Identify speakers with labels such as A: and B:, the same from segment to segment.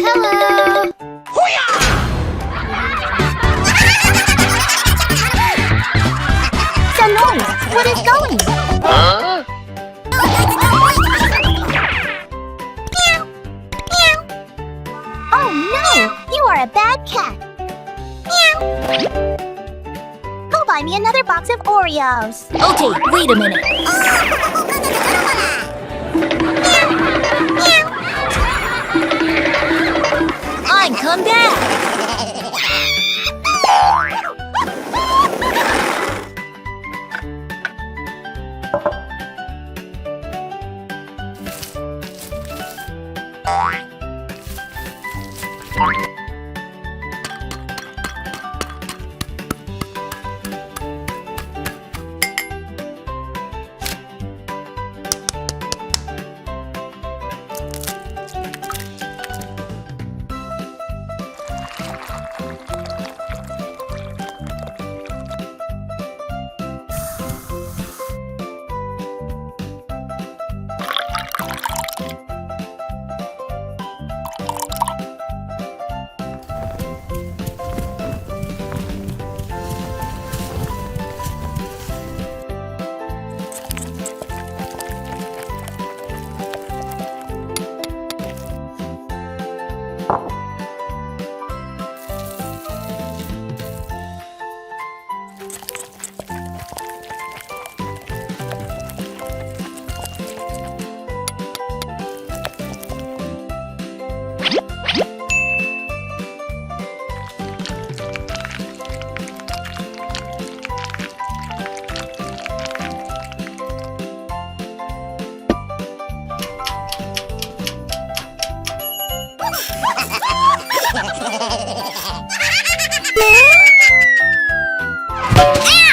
A: Hello! Some noise! What is going?
B: Huh?
A: Oh no! You are a bad cat! Go buy me another box of Oreos!
C: Okay, wait a minute. I come back!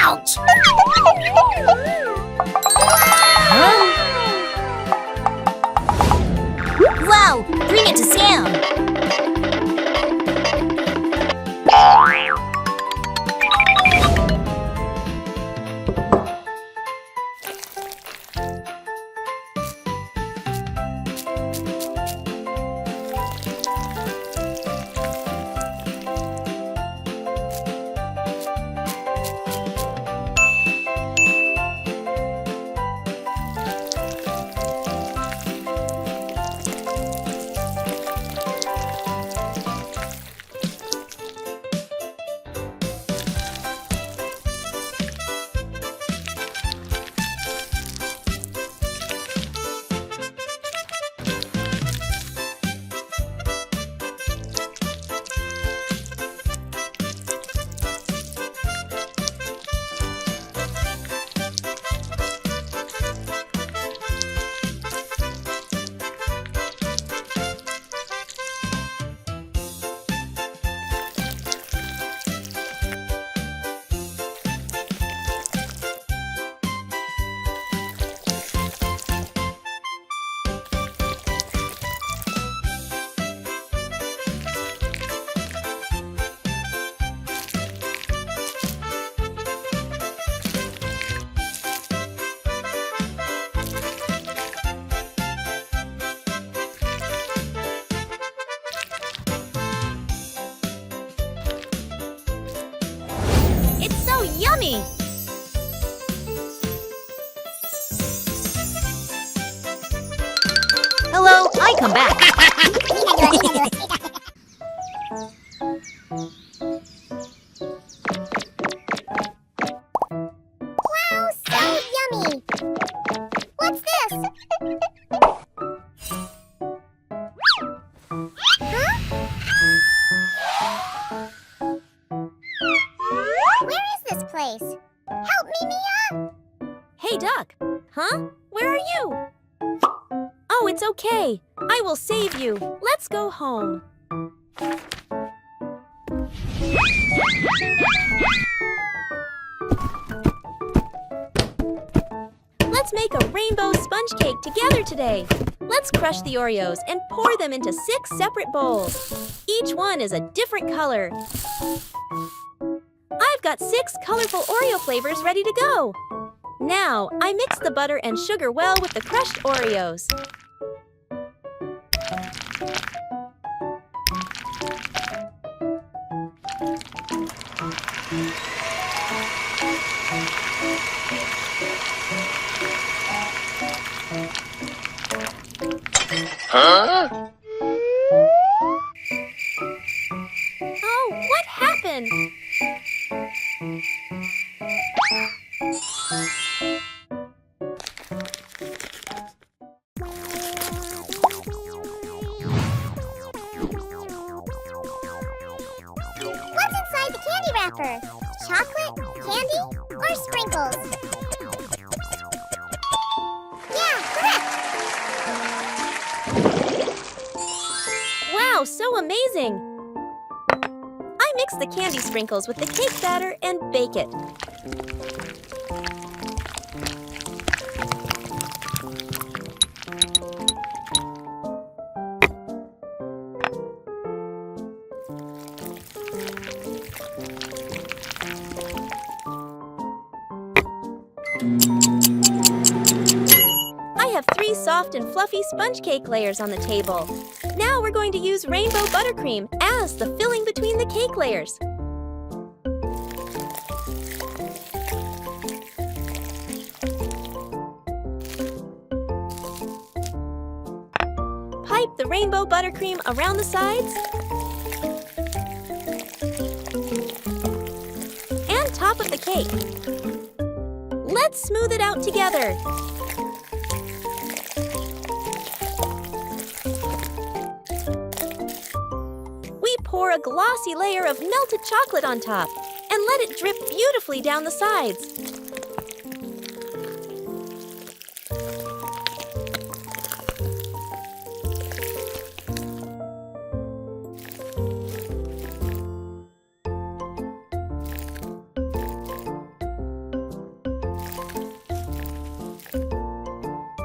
A: Ouch!
C: Wow, bring it to Sam. Yummy! Hello, I come back.
A: Wow, so yummy! What's this? Huh? Where is this place? Help me, Mia!
C: Hey, Duck. Huh? Where are you? Oh, it's okay. I will save you. Let's go home. Let's make a rainbow sponge cake together today. Let's crush the Oreos and pour them into 6 separate bowls. Each one is a different color. I've got 6 colorful Oreo flavors ready to go. Now, I mix the butter and sugar well with the crushed Oreos. Oh, what happened?
A: What's inside the candy wrapper? Chocolate, candy, or sprinkles? Yeah, correct!
C: Wow, so amazing! I mix the candy sprinkles with the cake batter and bake it. I have 3 soft and fluffy sponge cake layers on the table. Now we're going to use rainbow buttercream as the filling between the cake layers. Pipe the rainbow buttercream around the sides and top of the cake. Let's smooth it out together. We pour a glossy layer of melted chocolate on top and let it drip beautifully down the sides.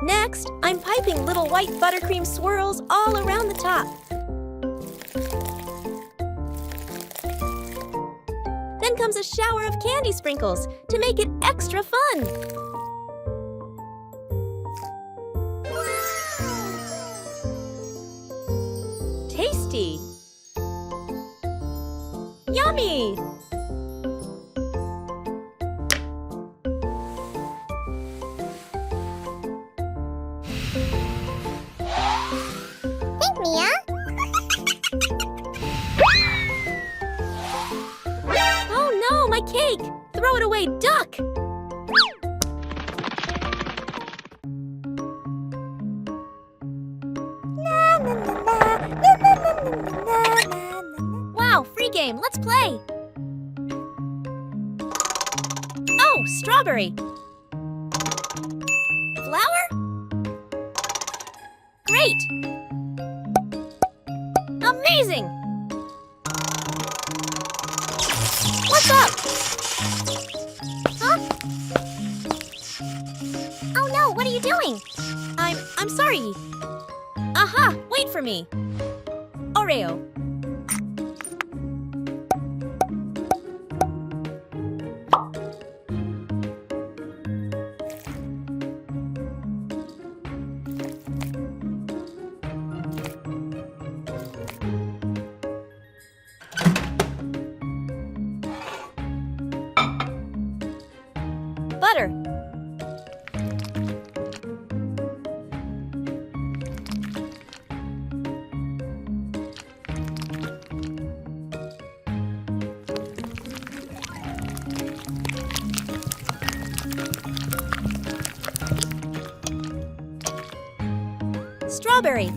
C: Next, I'm piping little white buttercream swirls all around the top. Then comes a shower of candy sprinkles to make it extra fun. Tasty! Yummy!
A: Think, Mia.
C: Oh no, my cake! Throw it away, duck! Wow, free game, let's play! Oh, strawberry! Flower? Great! Amazing! What's up?
A: Huh? Oh no, what are you doing?
C: I'm sorry. Aha, wait for me. Oreo. Butter. Strawberry.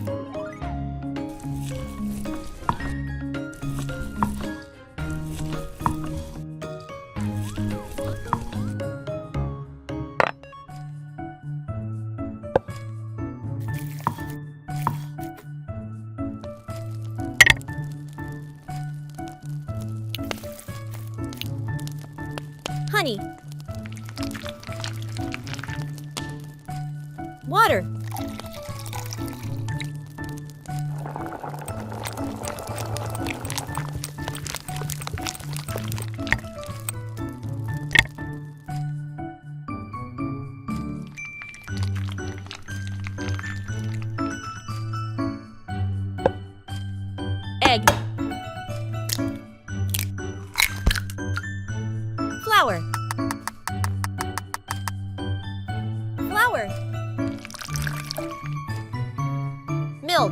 C: Honey. Water. Egg. Flour. Flour. Milk.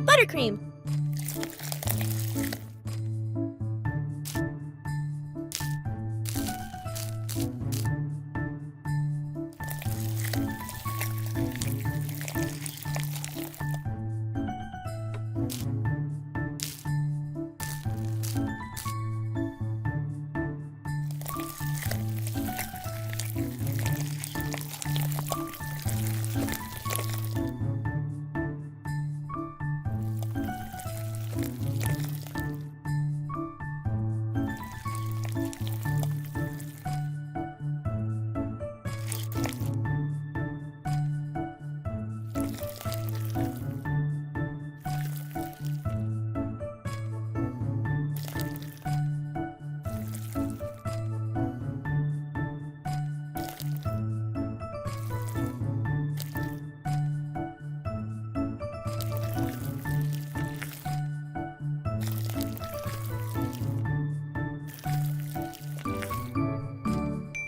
C: Buttercream.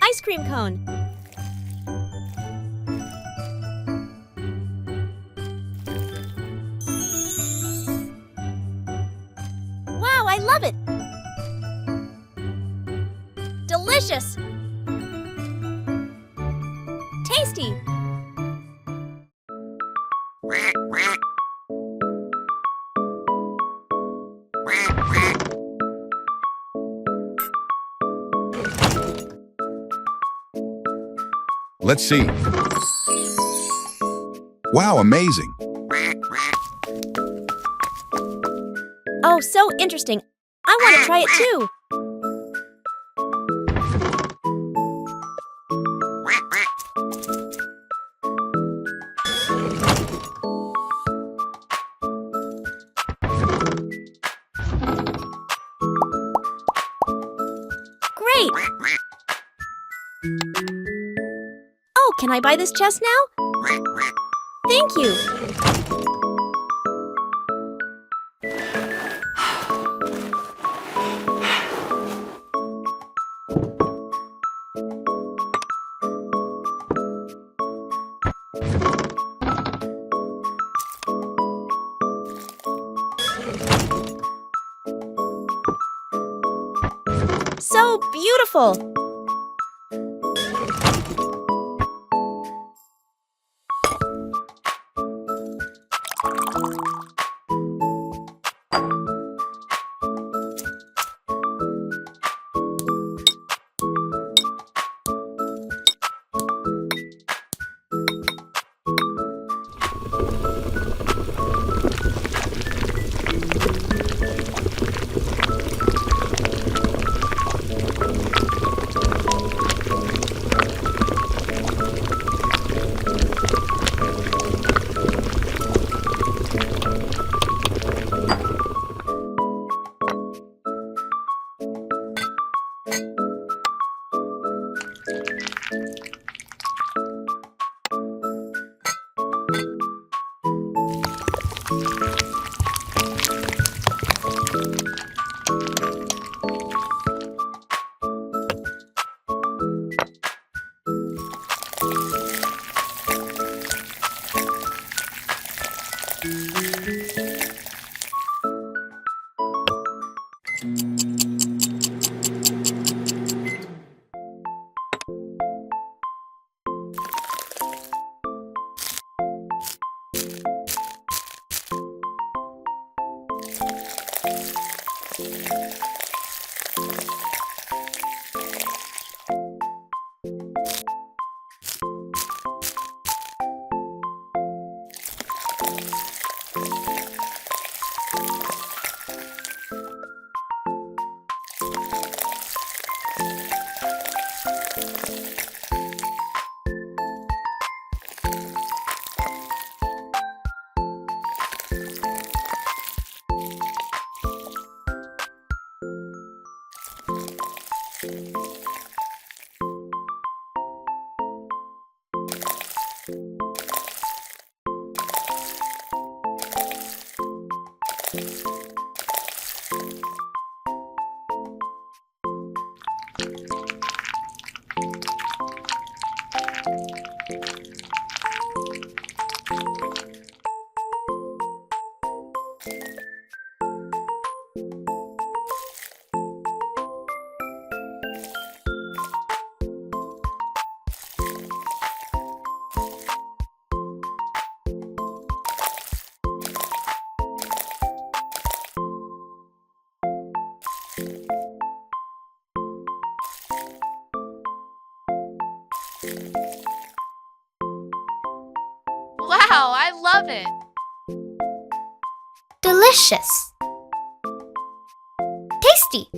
C: Ice cream cone. Wow, I love it! Delicious! Tasty!
B: Let's see. Wow, amazing.
C: Oh, so interesting. I want to try it too. Great! Oh, can I buy this chest now? Thank you. So beautiful!
B: Wow, I love it!
A: Delicious. Tasty.